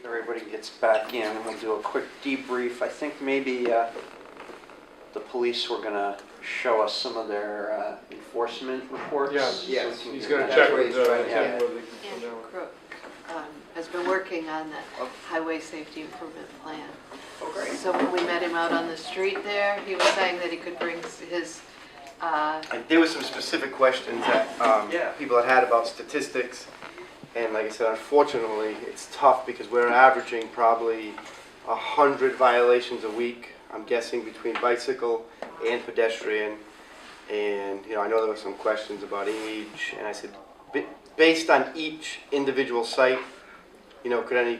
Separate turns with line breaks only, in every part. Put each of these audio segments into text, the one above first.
Everybody gets back in and we'll do a quick debrief. I think maybe the police were going to show us some of their enforcement reports.
Yes,
So
he's going to check with
yeah.
Tim whether
Andrew
they can know.
Crook has been working on the highway safety improvement plan.
Oh, great.
So when we met him out on the street there, he was saying that he could bring his,
There were some specific questions that people had about statistics, and like I said, unfortunately, it's tough because we're averaging probably 100 violations a week, I'm guessing, between bicycle and pedestrian. And I know there were some questions about age, and I said, based on each individual site,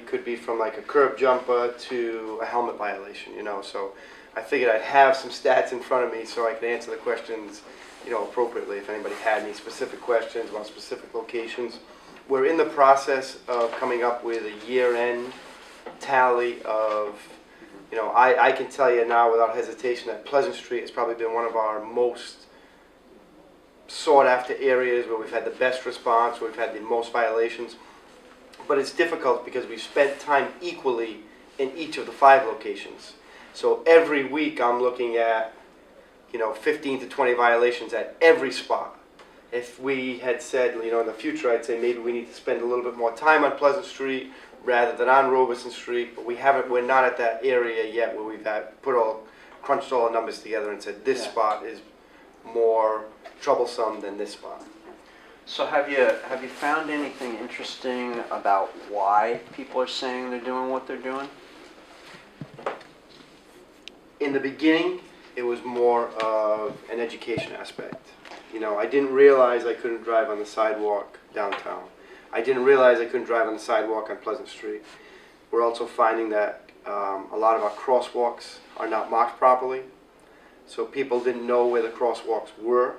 could be from like a curb jumper to a helmet violation, so I figured I'd have some stats in front of me so I could answer the questions, appropriately if anybody had any specific questions about specific locations. We're in the process of coming up with a year-end tally of, I can tell you now without hesitation that Pleasant Street has probably been one of our most sought-after areas where we've had the best response, where we've had the most violations. But it's difficult because we've spent time equally in each of the 5 locations. So every week I'm looking at, 15 to 20 violations at every spot. If we had said, in the future, I'd say maybe we need to spend a little bit more time on Pleasant Street rather than on Robeson Street, but we're not at that area yet where we've crunched all the numbers together and said this spot is more troublesome than this spot.
So have you found anything interesting about why people are saying they're doing what they're doing?
In the beginning, it was more of an education aspect. I didn't realize I couldn't drive on the sidewalk downtown. I didn't realize I couldn't drive on the sidewalk on Pleasant Street. We're also finding that a lot of our crosswalks are not marked properly. So people didn't know where the crosswalks were.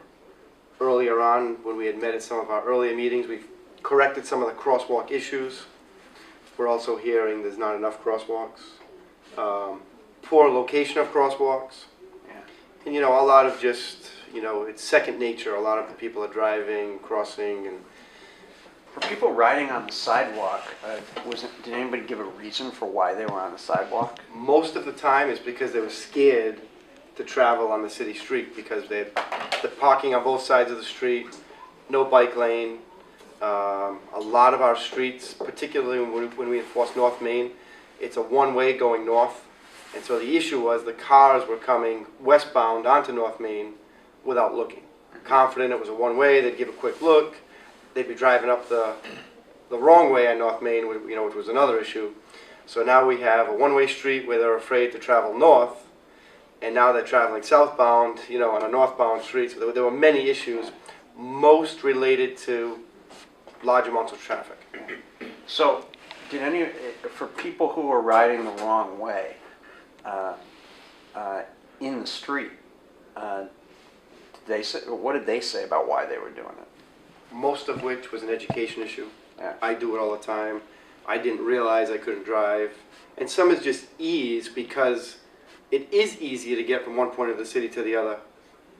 Earlier on, when we had met at some of our earlier meetings, we've corrected some of the crosswalk issues. We're also hearing there's not enough crosswalks. Poor location of crosswalks. And a lot of just, it's second nature. A lot of the people are driving, crossing, and
For people riding on the sidewalk, did anybody give a reason for why they were on the sidewalk?
most of the time it's because they were scared to travel on the city street because they're parking on both sides of the street, no bike lane. A lot of our streets, particularly when we enforce North Main, it's a one-way going north. And so the issue was the cars were coming westbound onto North Main without looking. Confident it was a one-way, they'd give a quick look, they'd be driving up the wrong way on North Main, which was another issue. So now we have a one-way street where they're afraid to travel north, and now they're traveling southbound, on a northbound street. So there were many issues, most related to large amounts of traffic.
So, for people who are riding the wrong way in the street, what did they say about why they were doing it?
Most of which was an education issue.
Yeah.
I do it all the time. I didn't realize I couldn't drive. And some is just ease because it is easier to get from one point of the city to the other.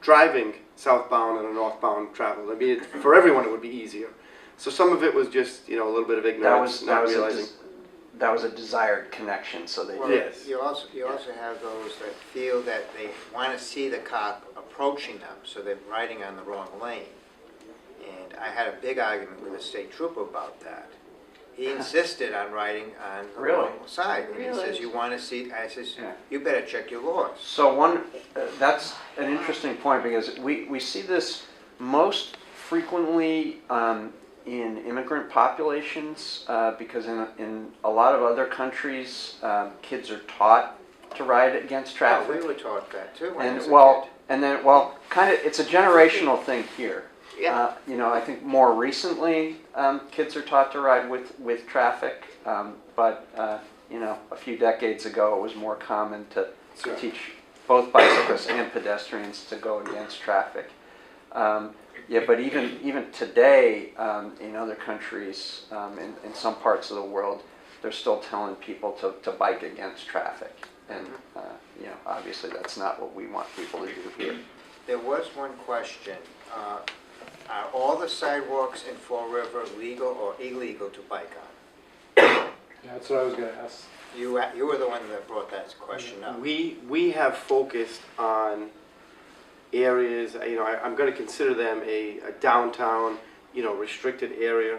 Driving southbound and a northbound travel. I mean, for everyone it would be easier. So some of it was just, a little bit of ignorance, not realizing.
That was a desired connection, so they
Well,
did.
Yes.
you also have those that feel that they want to see the cop approaching them, so they're riding on the wrong lane. And I had a big argument with a state trooper about that. He insisted on riding on the
Really?
wrong side. And he
Really?
says, you want to see, I says,
Yeah.
you better check your laws.
So that's an interesting point because we see this most frequently in immigrant populations because in a lot of other countries, kids are taught to ride against traffic.
Oh, we were taught that too when I was
And
a kid.
kind of it's a generational thing here.
Yeah.
I think more recently kids are taught to ride with traffic, but a few decades ago it was more common to
Sure.
teach both bicyclists and pedestrians to go against traffic. But even today in other countries, in some parts of the world, they're still telling people to bike against traffic, and obviously that's not what we want people to do here.
There was one question. Are all the sidewalks in Fall River legal or illegal to bike on?
That's what I was gonna ask.
You were the one that brought that question up.
We have focused on areas, I'm gonna consider them a downtown, restricted area.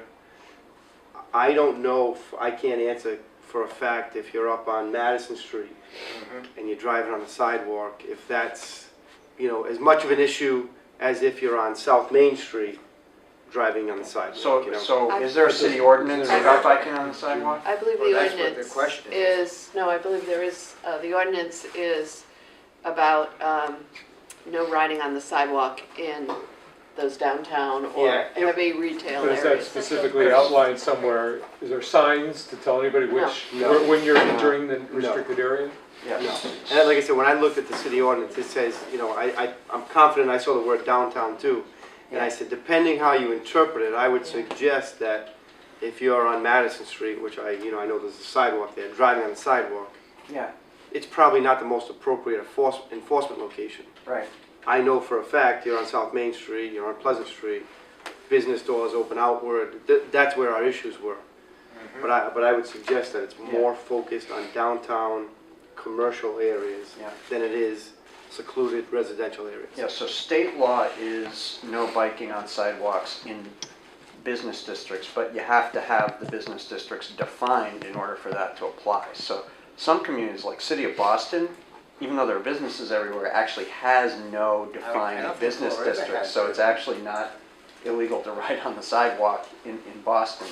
I don't know, I can't answer for a fact if you're up on Madison Street and you're driving on the sidewalk, if that's, as much of an issue as if you're on South Main Street driving on the sidewalk,
So is there a city ordinance about biking on the sidewalk?
I believe
Well,
the
that's what the
ordinance
question
is, no, I believe there is, the ordinance is about no riding on the sidewalk in those downtown or
Yeah.
heavy retail
But is that
areas.
specifically outlined somewhere? Is there signs to tell anybody which,
No.
when you're entering the restricted area?
Yes.
And like I said, when I looked at the city ordinance, it says, I'm confident, I saw the word downtown too. And I said, depending how you interpret it, I would suggest that if you're on Madison Street, which I know there's a sidewalk there, driving on the sidewalk,
Yeah,
it's probably not the most appropriate enforcement location.
right.
I know for a fact you're on South Main Street, you're on Pleasant Street, business doors open outward, that's where our issues were. But I would suggest that it's more focused on downtown commercial areas
Yeah.
than it is secluded residential areas.
Yeah, so state law is no biking on sidewalks in business districts, but you have to have the business districts defined in order for that to apply. So some communities, like City of Boston, even though there are businesses everywhere, actually has no
I
defined
don't think
business
Florida
district.
has
So
it.
it's actually not illegal to ride on the sidewalk in Boston.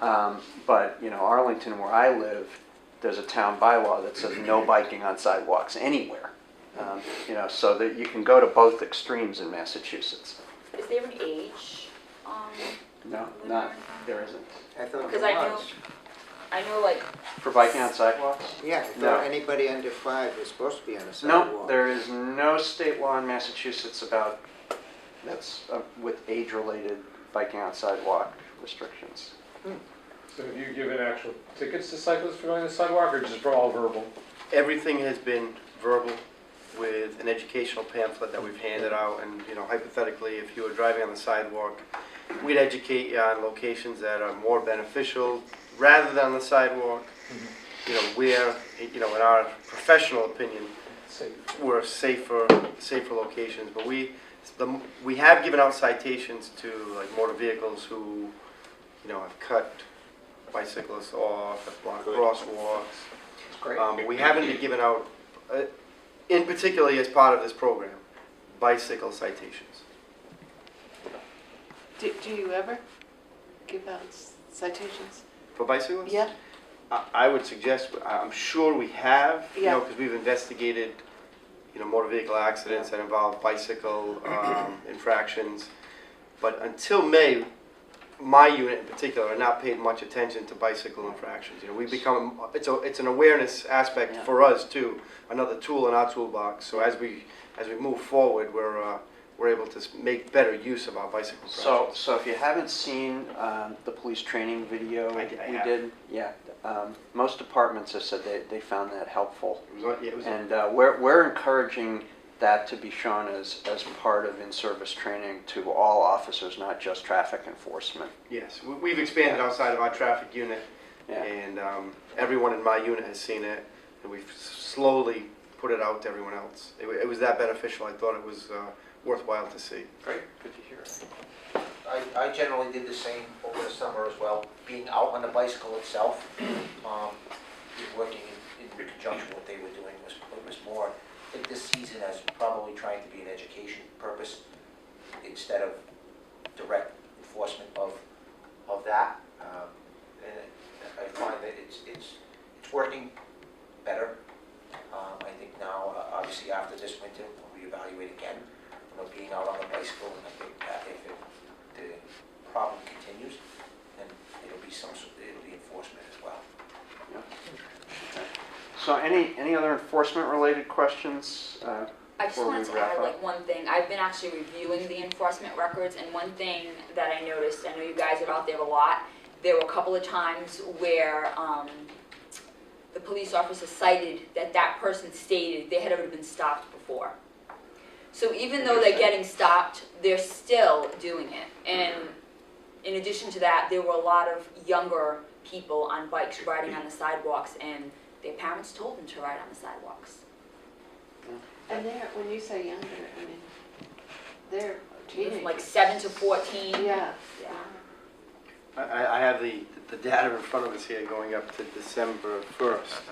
But, Arlington, where I live, there's a town bylaw that says no biking on sidewalks anywhere. So that you can go to both extremes in Massachusetts.
Is there an age?
No, not, there isn't.
I thought
Because
there
I know,
was.
I know like,
For biking on sidewalks?
Yeah, I
No.
thought anybody under 5 was supposed to be on a
No,
sidewalk.
there is no state law in Massachusetts about, that's with age-related biking on sidewalk restrictions.
So have you given actual tickets to cyclists for going on the sidewalk, or just for all verbal?
Everything has been verbal with an educational pamphlet that we've handed out, and hypothetically, if you were driving on the sidewalk, we'd educate you on locations that are more beneficial rather than on the sidewalk. Where, in our professional opinion,
Safe.
we're safer locations. But we have given out citations to like motor vehicles who, have cut bicyclists off, have blocked crosswalks.
That's great.
We haven't been giving out, in particularly as part of this program, bicycle citations.
Do you ever give out citations?
For bicyclists?
Yeah,
I would suggest, I'm sure we have,
Yeah.
because we've investigated, motor vehicle accidents that involve bicycle infractions. But until May, my unit in particular are not paid much attention to bicycle infractions. We've become, it's an awareness aspect
Yeah.
for us too, another tool in our toolbox. So as we move forward, we're able to make better use of our bicycle infractions.
So if you haven't seen the police training video
I
we
have.
did, most departments have said they found that helpful.
It was
And we're encouraging that to be shown as part of in-service training to all officers, not just traffic enforcement.
yes, we've expanded outside of our traffic unit,
Yeah.
and everyone in my unit has seen it, and we've slowly put it out to everyone else. It was that beneficial. I thought it was worthwhile to see.
Great, good to hear.
I generally did the same over the summer as well, being out on the bicycle itself, working in conjunction with what they were doing was more, I think this season as probably trying to be an education purpose instead of direct enforcement of that. And I find that it's working better. I think now, obviously after this winter, we'll reevaluate again, being out on the bicycle, and I think that if the problem continues, then it'll be enforcement as well.
So any other enforcement-related questions?
I just
Before we
wanted to
wrap
add
up.
like one thing. I've been actually reviewing the enforcement records, and one thing that I noticed, I know you guys are out there a lot, there were a couple of times where the police officer cited that person stated they had already been stopped before. So even though they're getting stopped, they're still doing it. And in addition to that, there were a lot of younger people on bikes riding on the sidewalks, and their parents told them to ride on the sidewalks.
And they're, when you say younger, I mean, they're teenagers.
Like 7 to 14.
Yeah.
Yeah.
I have the data in front of us here going up to December 1st.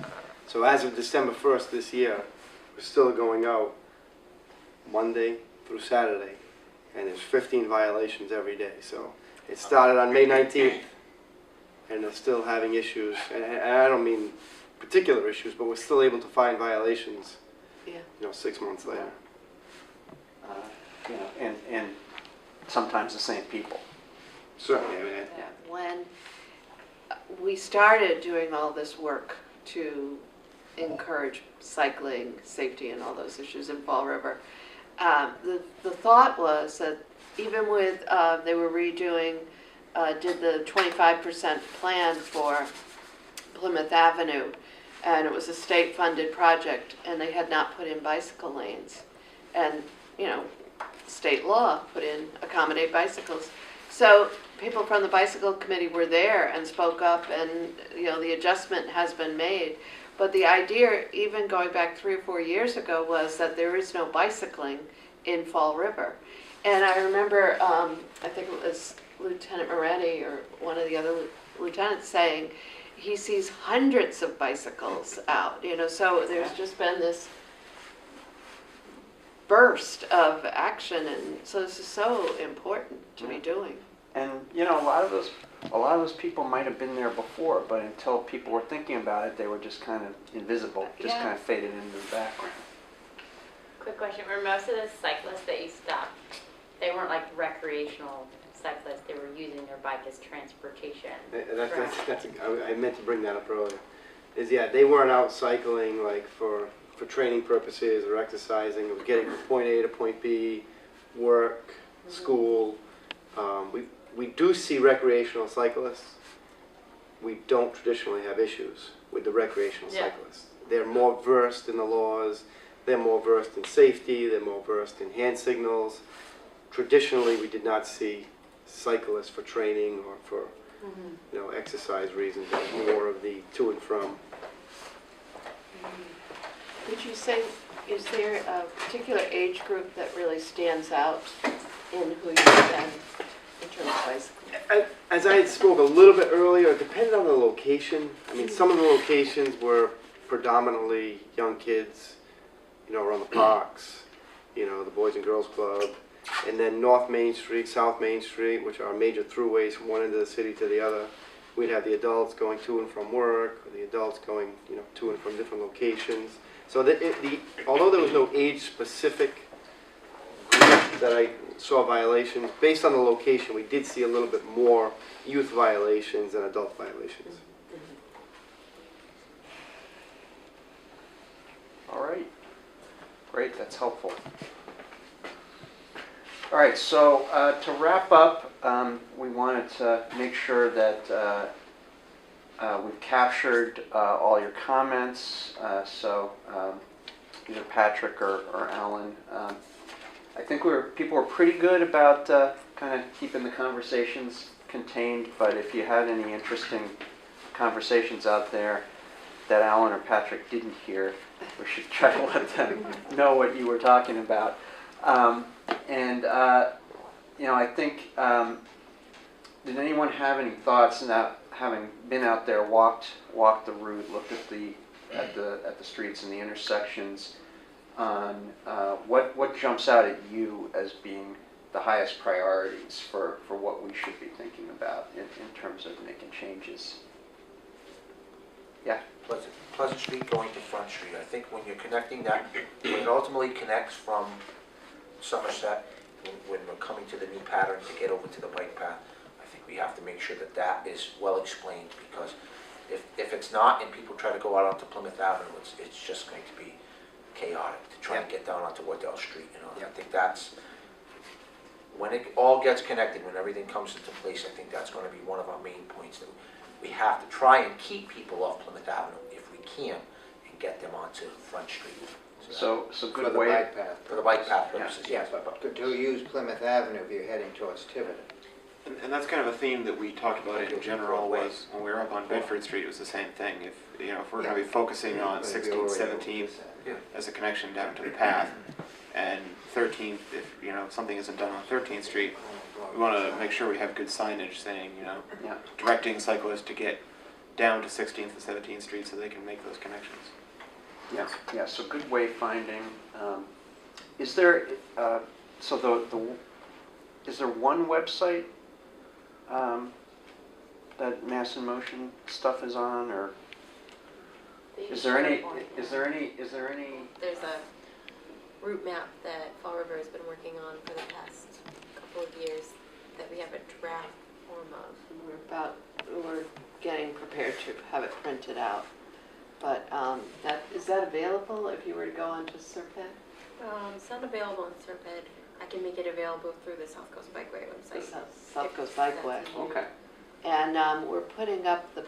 So as of December 1st this year, we're still going out Monday through Saturday, and there's 15 violations every day. So it started on May 19th, and they're still having issues. And I don't mean particular issues, but we're still able to find violations,
Yeah.
6 months later.
And sometimes the same people.
Certainly, I mean,
Yeah. When we started doing all this work to encourage cycling, safety, and all those issues in Fall River, the thought was that even with, they were redoing, did the 25% plan for Plymouth Avenue, and it was a state-funded project, and they had not put in bicycle lanes. And, state law put in accommodate bicycles. So people from the bicycle committee were there and spoke up, and, the adjustment has been made. But the idea, even going back 3 or 4 years ago, was that there is no bicycling in Fall River. And I remember, I think it was Lieutenant Moretti or one of the other lieutenants saying he sees hundreds of bicycles out, so there's just been this burst of action, and so this is so important to be doing.
And a lot of those people might have been there before, but until people were thinking about it, they were just kind of invisible, just
Yeah.
kind of faded into the background.
Quick question, were most of the cyclists that you stopped, they weren't like recreational cyclists, they were using their bike as transportation?
I meant to bring that up earlier. They weren't out cycling like for training purposes or exercising. It was getting from point A to point B, work, school. We do see recreational cyclists. We don't traditionally have issues with the recreational
Yeah.
cyclists. They're more versed in the laws. They're more versed in safety. They're more versed in hand signals. Traditionally, we did not see cyclists for training or for exercise reasons. It was more of the to and from.
Would you say, is there a particular age group that really stands out in who you send in terms of bicycling?
As I had spoke a little bit earlier, it depended on the location. I mean, some of the locations were predominantly young kids, around the parks, the Boys and Girls Club, and then North Main Street, South Main Street, which are major throughways from one end of the city to the other. We'd have the adults going to and from work, or the adults going, to and from different locations. So although there was no age-specific group that I saw violations, based on the location, we did see a little bit more youth violations than adult violations.
All right. Great, that's helpful. All right, so to wrap up, we wanted to make sure that we've captured all your comments. So either Patrick or Alan. I think people were pretty good about kind of keeping the conversations contained, but if you had any interesting conversations out there that Alan or Patrick didn't hear, we should try to let them know what you were talking about. I think, did anyone have any thoughts now, having been out there, walked the route, looked at the streets and the intersections, on what jumps out at you as being the highest priorities for what we should be thinking about in terms of making changes? Yeah.
Pleasant Street going to Front Street. I think when you're connecting that, when it ultimately connects from Somerset, when we're coming to the new pattern to get over to the bike path, I think we have to make sure that that is well explained, because if it's not and people try to go out onto Plymouth Avenue, it's just going to be chaotic to try and get down onto Wardell Street. I think that's, when it all gets connected, when everything comes into place, I think that's going to be one of our main points, that we have to try and keep people off Plymouth Avenue if we can and get them onto Front Street.
So
For
good
the
way.
bike path.
For the bike path purposes,
Yeah,
yes.
but to use Plymouth Avenue if you're heading towards Tiverton.
And that's kind of a theme that we talked about in general was when we were up on Bedford Street, it was the same thing. If we're going to be focusing on 16th, 17th as a connection down to the path, and 13th, if something isn't done on 13th Street, we want to make sure we have good signage saying, directing cyclists to get down to 16th and 17th Street so they can make those connections.
Yes, yeah, so good wayfinding. Is there, is there one website that Mass in Motion stuff is on, or is there any? There's
a route map that Fall River has been working on for the past couple of years that we have a draft form of.
We're getting prepared to have it printed out. But is that available if you were to go onto Serpent?
It's not available on Serpent. I can make it available through the South Coast Bikeway website.
South Coast Bikeway.
Okay.
And we're putting up the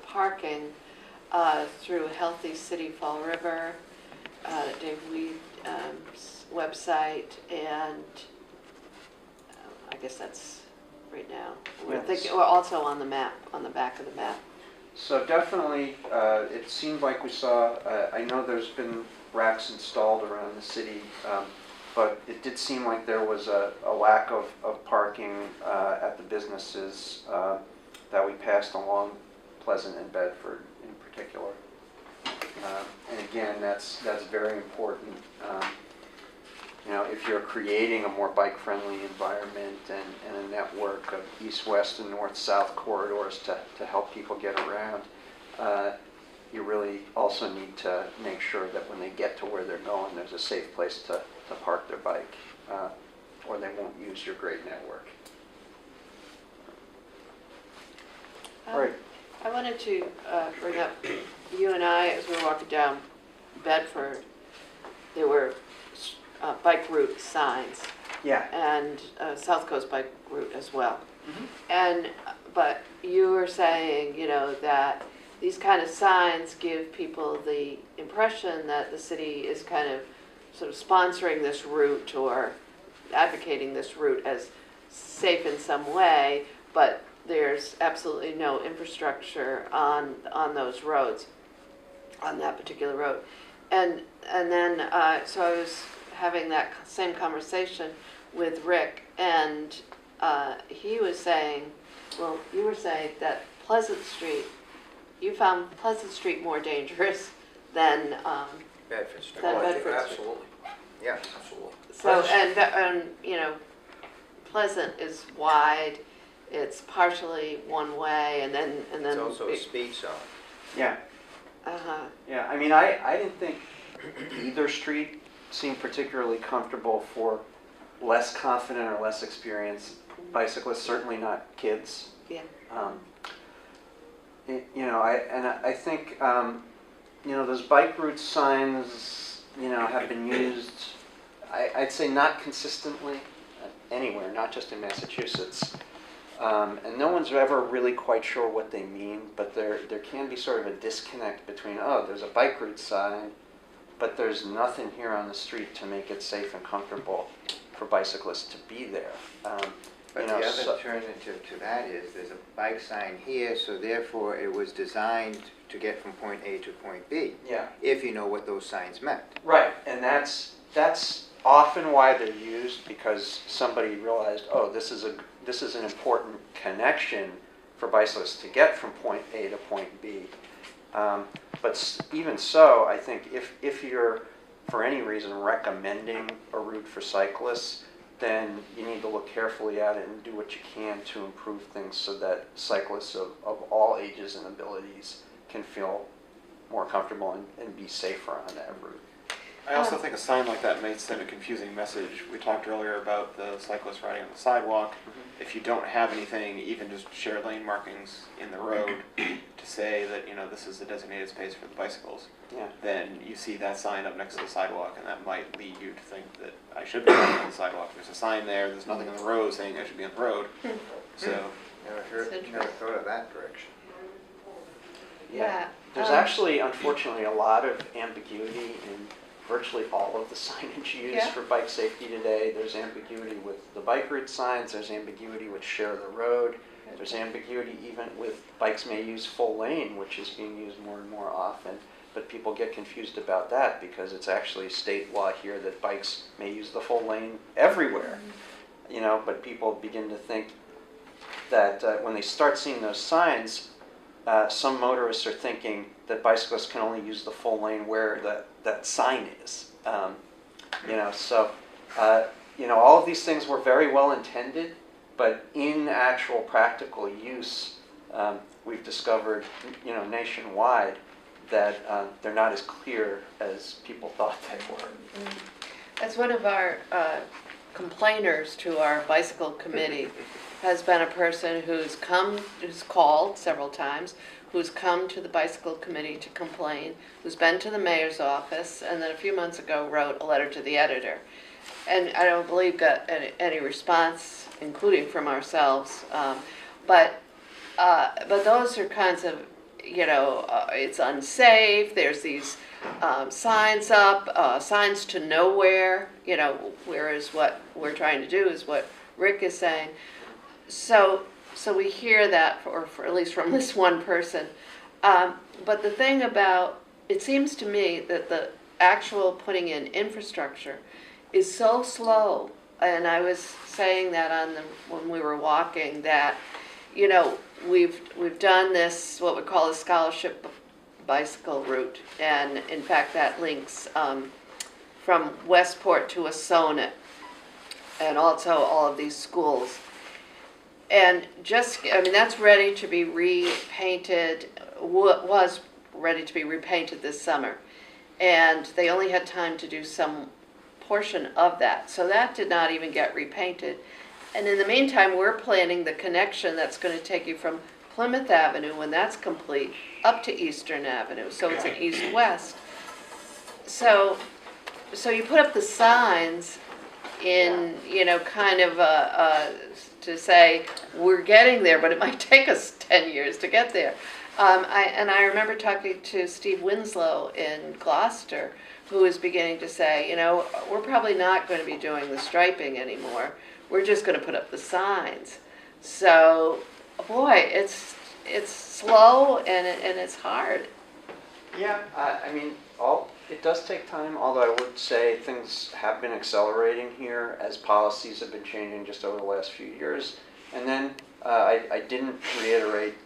parking through Healthy City Fall River, Dave Weed's website, and I guess that's right now. We're also on the map, on the back of the map.
So definitely, it seemed like we saw, I know there's been racks installed around the city, but it did seem like there was a lack of parking at the businesses that we passed along Pleasant and Bedford in particular. And again, that's very important. If you're creating a more bike-friendly environment and a network of east-west and north-south corridors to help people get around, you really also need to make sure that when they get to where they're going, there's a safe place to park their bike, or they won't use your great network. All right.
I wanted to bring up, you and I, as we were walking down Bedford, there were bike route signs.
Yeah.
And South Coast Bike Route as well. Mm-hmm. But you were saying, that these kind of signs give people the impression that the city is kind of sort of sponsoring this route or advocating this route as safe in some way, but there's absolutely no infrastructure on those roads, on that particular road. And then, so I was having that same conversation with Rick, and he was saying, well, you were saying that Pleasant Street, you found Pleasant Street more dangerous than
Bedford Street.
Bedford Street.
Absolutely,
Yeah.
absolutely.
So, and Pleasant is wide, it's partially one way, and then.
It's also a speed zone.
Yeah.
Uh-huh.
Yeah, I mean, I didn't think either street seemed particularly comfortable for less confident or less experienced bicyclists, certainly not kids.
Yeah.
I think, those bike route signs, have been used, I'd say not consistently anywhere, not just in Massachusetts. And no one's ever really quite sure what they mean, but there can be sort of a disconnect between, there's a bike route sign, but there's nothing here on the street to make it safe and comfortable for bicyclists to be there.
But the other alternative to that is there's a bike sign here, so therefore it was designed to get from point A to point B.
Yeah.
If you know what those signs meant.
Right, and that's often why they're used, because somebody realized, this is an important connection for bicyclists to get from point A to point B. But even so, I think if you're, for any reason, recommending a route for cyclists, then you need to look carefully at it and do what you can to improve things so that cyclists of all ages and abilities can feel more comfortable and be safer on that route.
I also think a sign like that may send a confusing message. We talked earlier about the cyclists riding on the sidewalk. Mm-hmm. If you don't have anything, even just shared lane markings in the road to say that, this is the designated space for the bicycles, then you see that sign up next to the sidewalk, and that might lead you to think that I should be riding on the sidewalk. There's a sign there's nothing on the road saying I should be on the road. So
Never thought of that direction.
Yeah.
There's actually, unfortunately, a lot of ambiguity virtually all of the signage used
Yeah.
for bike safety today. There's ambiguity with the bike route signs, there's ambiguity with share the road, there's ambiguity even with bikes may use full lane, which is being used more and more often. But people get confused about that because it's actually state law here that bikes may use the full lane everywhere. You know, but people begin to think that when they start seeing those signs, some motorists are thinking that bicyclists can only use the full lane where that sign is. You know, so you know, all of these things were very well intended, but in actual practical use, we've discovered, you know, nationwide that they're not as clear as people thought they were.
That's one of our complainers to our bicycle committee has been a person who's called several times, who's come to the bicycle committee to complain, who's been to the mayor's office, and then a few months ago wrote a letter to the editor. And I don't believe got any response, including from ourselves. But those are kinds of, you know, it's unsafe. There's these signs up, signs to nowhere, you know, whereas what we're trying to do is what Rick is saying. So we hear that, or for at least from this one person. But the thing about, it seems to me that the actual putting in infrastructure is so slow. And I was saying that when we were walking, that, you know, we've done this, what we call a scholarship bicycle route. And in fact, that links from Westport to Assonet, and also all of these schools. And just, I mean, that's ready to be repainted, was ready to be repainted this summer. And they only had time to do some portion of that. So that did not even get repainted. And in the meantime, we're planning the connection that's going to take you from Plymouth Avenue, when that's complete, up to Eastern Avenue. So it's an east-west. So you put up the signs in, you know, kind of to say we're getting there, but it might take us 10 years to get there. I remember talking to Steve Winslow in Gloucester, who was beginning to say, you know, we're probably not going to be doing the striping anymore. We're just going to put up the signs. So, boy, it's slow and it's hard.
Yeah, I mean, it does take time, although I would say things have been accelerating here as policies have been changing just over the last few years. And then I didn't reiterate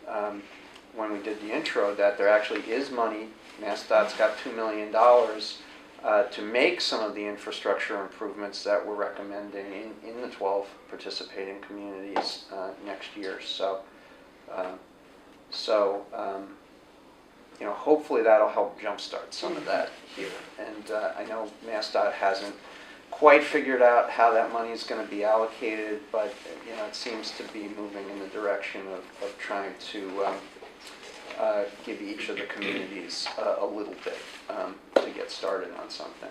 when we did the intro that there actually is money. MassDOT's got $2 million to make some of the infrastructure improvements that we're recommending in the 12 participating communities next year. So, you know, hopefully that'll help jumpstart some of that here. And I know MassDOT hasn't quite figured out how that money is going to be allocated, but you know, it seems to be moving in the direction of trying to give each of the communities a little bit to get started on something.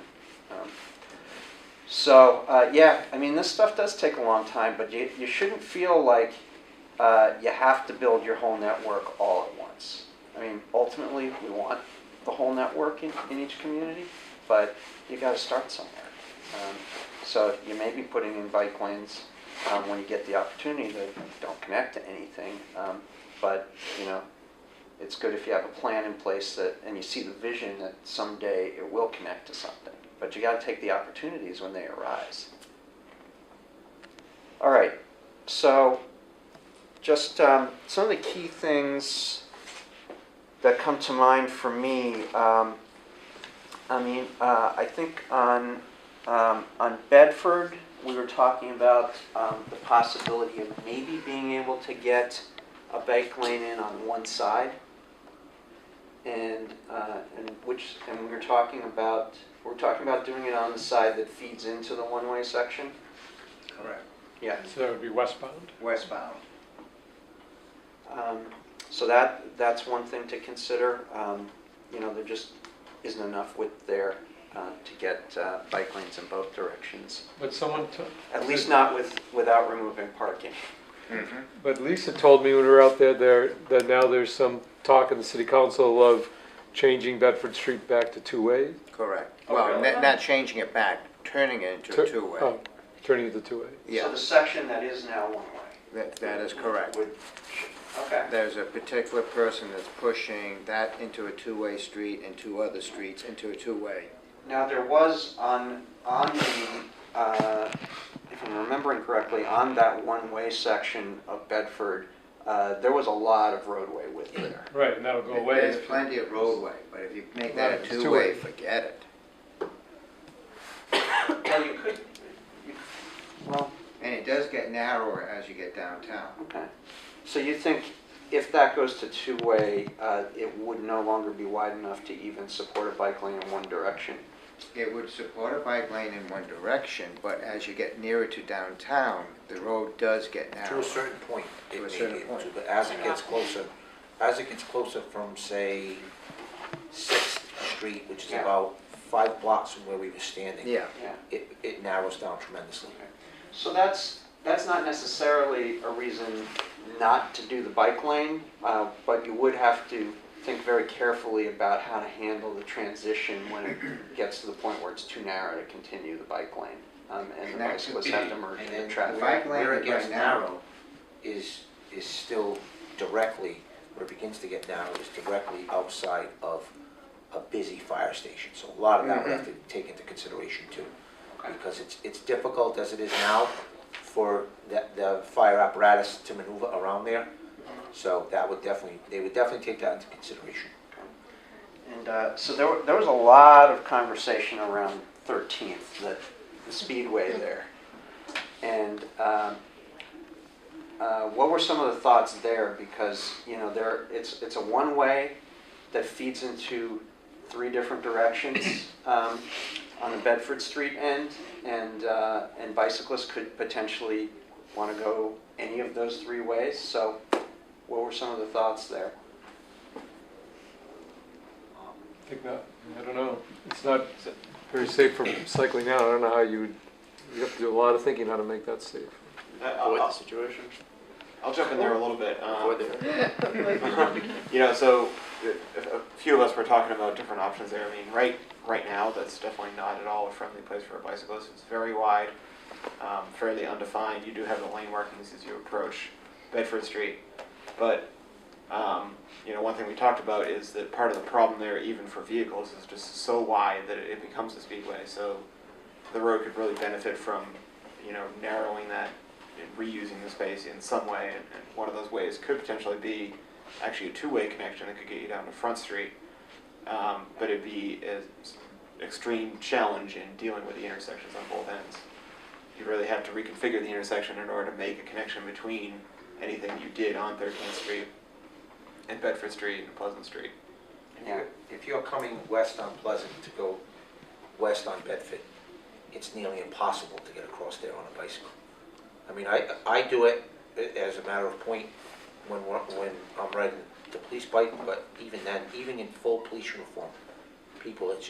Yeah, I mean, this stuff does take a long time, but you shouldn't feel like you have to build your whole network all at once. I mean, ultimately, we want the whole network in each community, but you got to start somewhere. So you may be putting in bike lanes when you get the opportunity that don't connect to anything, but you know, it's good if you have a plan in place and you see the vision that someday it will connect to something. But you got to take the opportunities when they arise. All right, so just some of the key things that come to mind for me. I think on Bedford, we were talking about the possibility of maybe being able to get a bike lane in on one side, and we were talking about doing it on the side that feeds into the one-way section.
Correct.
Yeah.
So that would be westbound?
Westbound.
So that's one thing to consider. You know, there just isn't enough width there to get bike lanes in both directions.
But someone,
At least not without removing parking.
Mm-hmm.
but Lisa told me when we were out there that now there's some talk in the city council of changing Bedford Street back to two-way?
Correct.
Oh,
Well,
really?
not changing it back, turning it into a two-way.
Oh, turning it to two-way.
So
Yeah,
the section that is now one-way
that is correct.
would, okay.
There's a particular person that's pushing that into a two-way street and two other streets into a two-way.
Now, there was on the, if I'm remembering correctly, on that one-way section of Bedford, there was a lot of roadway width there.
Right, and that'll go away.
There's plenty of roadway, but if you make that
Right,
a
it's
two-way,
two-way.
forget it.
Well, you could, well,
And it does get narrower as you get downtown.
okay. So you think if that goes to two-way, it would no longer be wide enough to even support a bike lane in one direction?
It would support a bike lane in one direction, but as you get nearer to downtown, the road does get
To
narrower.
a certain point,
To
it
a
may
certain
be able to,
point.
but as it gets closer from, say, 6th Street, which is
Yeah.
about 5 blocks from where we were standing,
Yeah,
Yeah.
it narrows down tremendously.
So that's not necessarily a reason not to do the bike lane, but you would have to think very carefully about how to handle the transition when it gets to the point where it's too narrow to continue the bike lane. And the
That
bicyclists
could
have
be.
to merge
And
into
then
traffic.
the bike lane
Where
is
it gets
right now.
narrow is still directly, where it begins to get narrow is directly outside of a busy fire station. So a lot of that would have to take into consideration too.
Okay.
Because it's difficult as it is now for the fire apparatus to maneuver around there. So they would definitely take that into consideration.
And so there was a lot of conversation around 13th, the speedway there. And what were some of the thoughts there? Because it's a one-way that feeds into 3 different directions on the Bedford Street end, and bicyclists could potentially want to go any of those 3 ways. So, what were some of the thoughts there?
I think not, I don't know. It's not very safe for cycling now. I don't know how you have to do a lot of thinking how to make that safe.
Avoid the situation. I'll jump in there a little bit. So a few of us were talking about different options there. I mean, right now, that's definitely not at all a friendly place for a bicyclist. It's very wide, fairly undefined. You do have the lane markings as you approach Bedford Street, but one thing we talked about is that part of the problem there, even for vehicles, is just so wide that it becomes a speedway. So the road could really benefit from, narrowing that and reusing the space in some way. And one of those ways could potentially be actually a 2-way connection that could get you down to Front Street. But it'd be an extreme challenge in dealing with the intersections on both ends. You really have to reconfigure the intersection in order to make a connection between anything you did on 13th Street and Bedford Street and Pleasant Street.
Yeah.
If you're coming west on Pleasant to go west on Bedford, it's nearly impossible to get across there on a bicycle. I mean, I do it as a matter of point when I'm riding the police bike, but even then, even in full police uniform, people, it's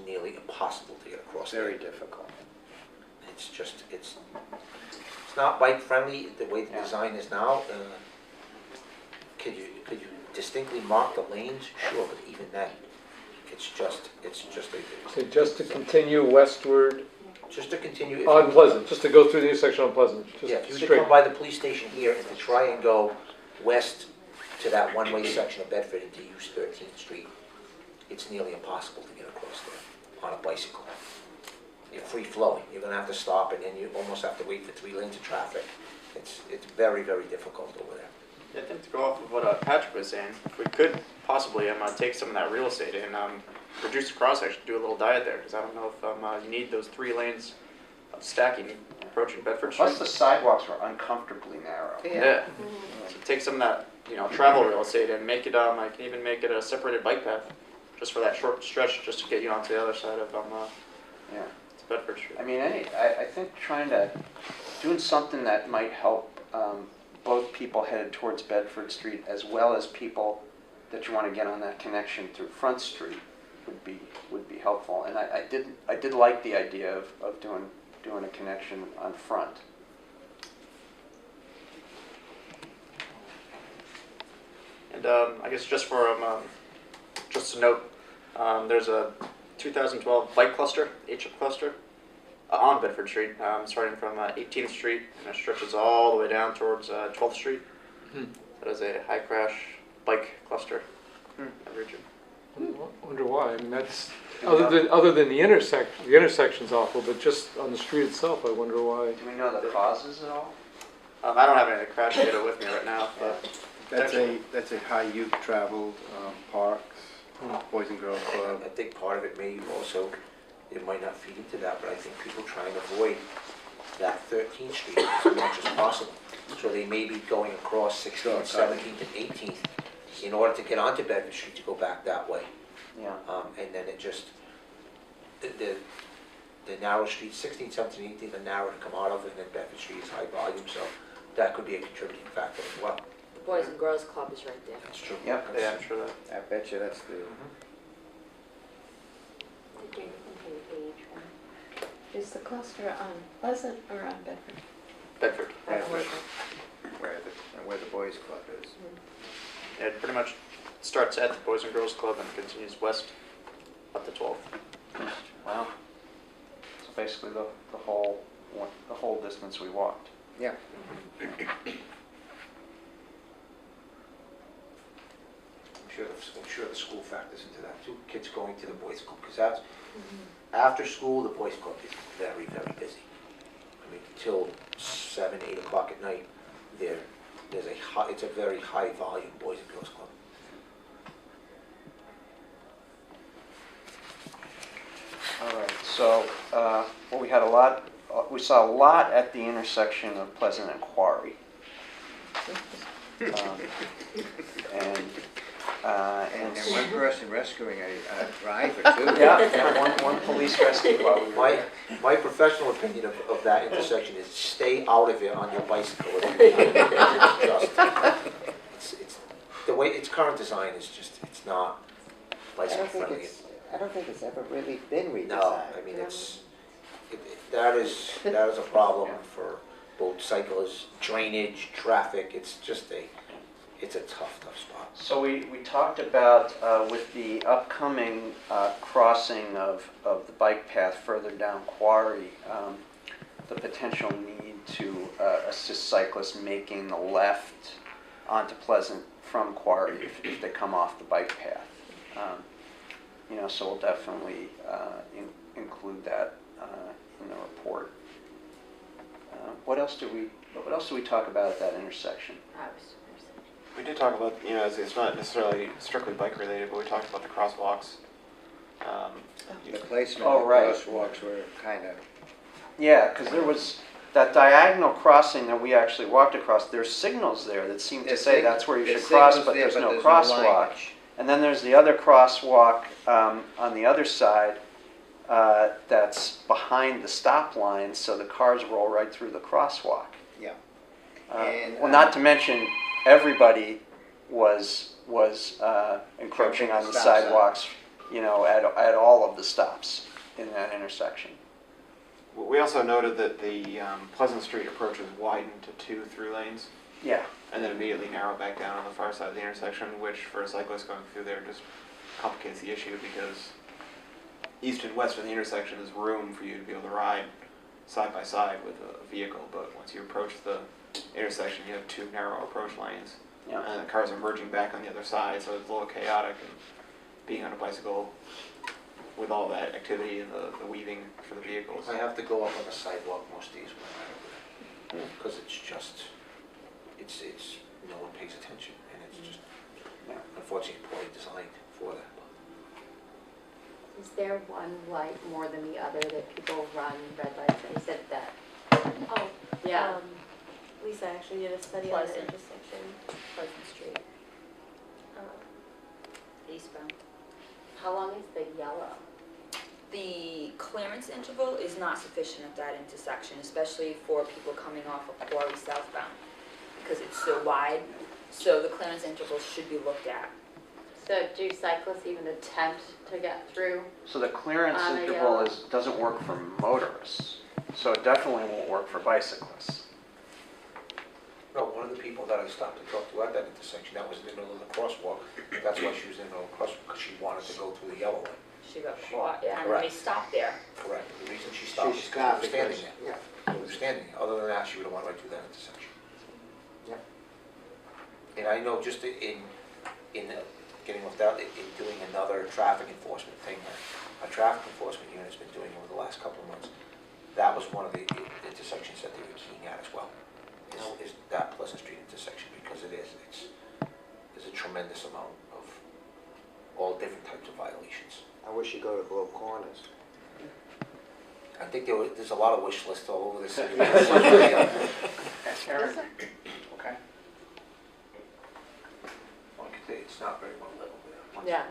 nearly impossible to get across there.
very difficult.
It's not bike friendly the way the
Yeah.
design is now. Could you distinctly mark the lanes? Sure, but even then, it's just
So just to continue westward
just to continue.
on Pleasant, just to go through the intersection on Pleasant,
Yeah, if
just
you were to
straight.
come by the police station here and to try and go west to that one-way section of Bedford and to use 13th Street, it's nearly impossible to get across there on a bicycle. You're free-flowing. You're going to have to stop, and then you almost have to wait for 3 lanes of traffic. It's very, very difficult over there.
Yeah, I think to go off of what Patrick was saying, if we could possibly take some of that real estate and reduce the cross section, do a little diet there, because I don't know if you need those 3 lanes of stacking approaching Bedford Street.
Plus, the sidewalks were uncomfortably narrow.
Yeah. So take some of that, travel real estate and make it. I can even make it a separated bike path, just for that short stretch, just to get you onto the other side of
Yeah.
to Bedford Street.
I mean, I think doing something that might help both people headed towards Bedford Street as well as people that you want to get on that connection through Front Street would be helpful. And I did like the idea of doing a connection on Front.
And I guess just for just a note, there's a 2012 bike cluster, HIP cluster, on Bedford Street, starting from 18th Street, and it stretches all the way down towards 12th Street. That is a high crash bike cluster in that region.
I wonder why. I mean, that's other than the intersection. The intersection's awful, but just on the street itself, I wonder why.
Do we know the causes at all?
I don't have any crash data with me right now, but
That's a high youth traveled, parks, Boys and Girls Club.
I think part of it may also, it might not feed into that, but I think people try and avoid that 13th Street as much as possible. So they may be going across 16th, 17th, and 18th in order to get onto Bedford Street to go back that way.
Yeah.
And then it just, the narrow streets, 16th, 17th, 18th are narrow to come out of, and then Bedford Street is high volume, so that could be a contributing factor as well.
The Boys and Girls Club is right there.
That's true.
Yep.
yeah, I'm sure that.
I bet you that's the,
Is the cluster on Pleasant or on Bedford?
Bedford.
Bedford, where the boys club is.
Yeah, it pretty much starts at the Boys and Girls Club and continues west up to 12th.
Wow. So basically the whole distance we walked.
Yeah.
I'm sure the school factors into that too. Kids going to the boys' club, because that's, after school, the boys' club is very, very busy. I mean, till 7, 8 o'clock at night, it's a very high volume boys and girls club.
All right, so, well, we saw a lot at the intersection of Pleasant and Quarry. And
And one person rescuing a driver too.
yeah, one police rescue while we were there.
My professional opinion of that intersection is stay out of it on your bicycle. It's the way its current design is just, it's not bicycle friendly.
I don't think it's ever really been redesigned.
No, I mean, that is a problem for both cyclists, drainage, traffic. It's a tough spot.
So we talked about, with the upcoming crossing of the bike path further down Quarry, the potential need to assist cyclists making the left onto Pleasant from Quarry if they come off the bike path. So we'll definitely include that in the report. What else do we talk about at that intersection?
We did talk about, it's not necessarily strictly bike related, but we talked about the crosswalks.
The placement
Oh,
of
right.
crosswalks were kind of,
Yeah, because there was that diagonal crossing that we actually walked across. There's signals there that seem to say that's where you should cross, but there's no crosswalk. And then there's the other crosswalk on the other side that's behind the stop line, so the cars roll right through the crosswalk.
yeah.
Well, not to mention, everybody was encroaching on the
Stop sign.
sidewalks, at all of the stops in that intersection.
We also noted that the Pleasant Street approach is widened to 2 through lanes,
Yeah.
and then immediately narrow back down on the far side of the intersection, which for a cyclist going through there just complicates the issue because east and west of the intersection is room for you to be able to ride side by side with a vehicle, but once you approach the intersection, you have 2 narrow approach lanes,
Yeah.
and the cars are merging back on the other side, so it's a little chaotic. And being on a bicycle with all that activity and the weaving for the vehicles.
I have to go up on the sidewalk most days when I'm out there, because it's no one pays attention, and it's just, unfortunately, poorly designed for that.
Is there one light more than the other that people run red lights? They said that.
Oh,
Yeah.
Lisa actually did a study on the
Pleasant.
intersection.
Pleasant Street,
Um,
eastbound.
How long is the yellow?
The clearance interval is not sufficient at that intersection, especially for people coming off of Quarry southbound, because it's so wide. So the clearance interval should be looked at.
So do cyclists even attempt to get through?
So the clearance
On a
interval
yellow.
doesn't work for motorists, so it definitely won't work for bicyclists.
No, one of of the people that I stopped to talk to at that intersection, that was in the middle of the crosswalk. That's why she was in the middle of the crosswalk, because she wanted to go through the yellow lane.
She got caught, yeah, and then they
Correct.
stopped there.
Correct. The reason she stopped
She
is because
stopped
we were standing
because,
there.
yeah.
We were standing there. Other than that, she would have went right through that intersection.
Yeah.
And I know just in getting off that, in doing another traffic enforcement thing, our traffic enforcement unit's been doing over the last couple of months, that was one of the intersections that they were keying at as well, is that Pleasant Street intersection, because there's a tremendous amount of all different types of violations.
I wish you go to Globe Corners.
I think there's a lot of wish lists all over the city.
Aaron?
Okay. Like I say, it's not very well leveled there.
Yeah.